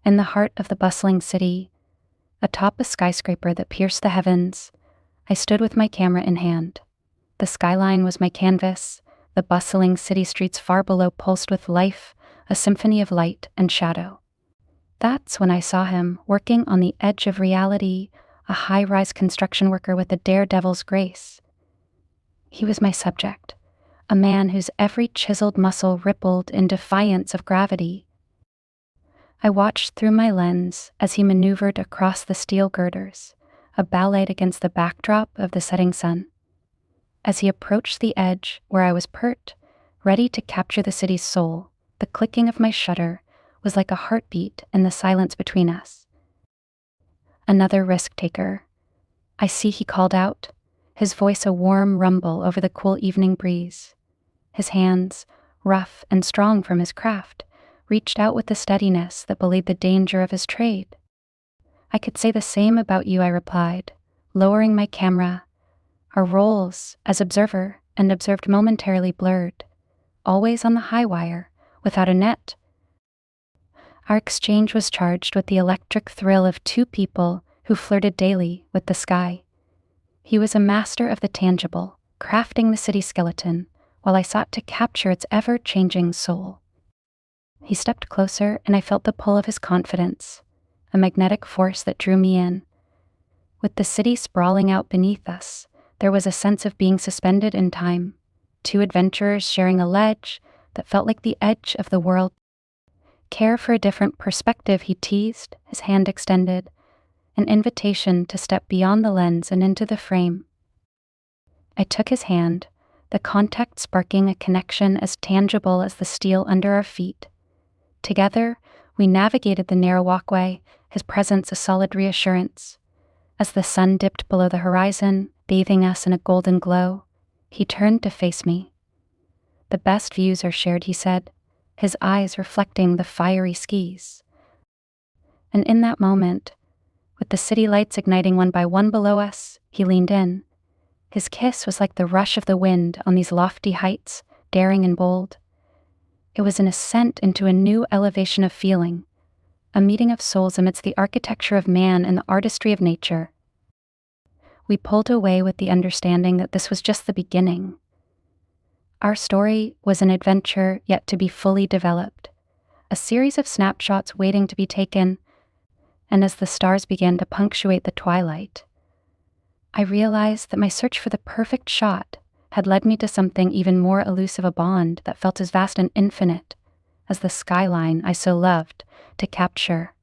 In the heart of the bustling city, atop a skyscraper that pierced the heavens, I stood with my camera in hand. The skyline was my canvas, the bustling city streets far below pulsed with life, a symphony of light and shadow. That's when I saw him, working on the edge of reality, a high-rise construction worker with a daredevil's grace. He was my subject, a man whose every chiseled muscle rippled in defiance of gravity. I watched through my lens as he maneuvered across the steel girders, a ballet against the backdrop of the setting sun. As he approached the edge where I was perched, ready to capture the city's soul, the clicking of my shutter was like a heartbeat in the silence between us. "Another risk-taker," I see, he called out, his voice a warm rumble over the cool evening breeze. His hands, rough and strong from his craft, reached out with the steadiness that belied the danger of his trade. "I could say the same about you," I replied, lowering my camera. Our roles as observer and observed momentarily blurred, always on the high wire, without a net. Our exchange was charged with the electric thrill of two people who flirted daily with the sky. He was a master of the tangible, crafting the city skeleton, while I sought to capture its ever-changing soul. He stepped closer, and I felt the pull of his confidence, a magnetic force that drew me in. With the city sprawling out beneath us, there was a sense of being suspended in time, two adventurers sharing a ledge that felt like the edge of the world. "Care for a different perspective," he teased, his hand extended, an invitation to step beyond the lens and into the frame. I took his hand, the contact sparking a connection as tangible as the steel under our feet. Together, we navigated the narrow walkway, his presence a solid reassurance. As the sun dipped below the horizon, bathing us in a golden glow, he turned to face me. "The best views are shared," he said, his eyes reflecting the fiery skies. And in that moment, with the city lights igniting one by one below us, he leaned in. His kiss was like the rush of the wind on these lofty heights, daring and bold. It was an ascent into a new elevation of feeling, a meeting of souls amidst the architecture of man and the artistry of nature. We pulled away with the understanding that this was just the beginning. Our story was an adventure yet to be fully developed, a series of snapshots waiting to be taken, and as the stars began to punctuate the twilight, I realized that my search for the perfect shot had led me to something even more elusive, a bond that felt as vast and infinite as the skyline I so loved to capture.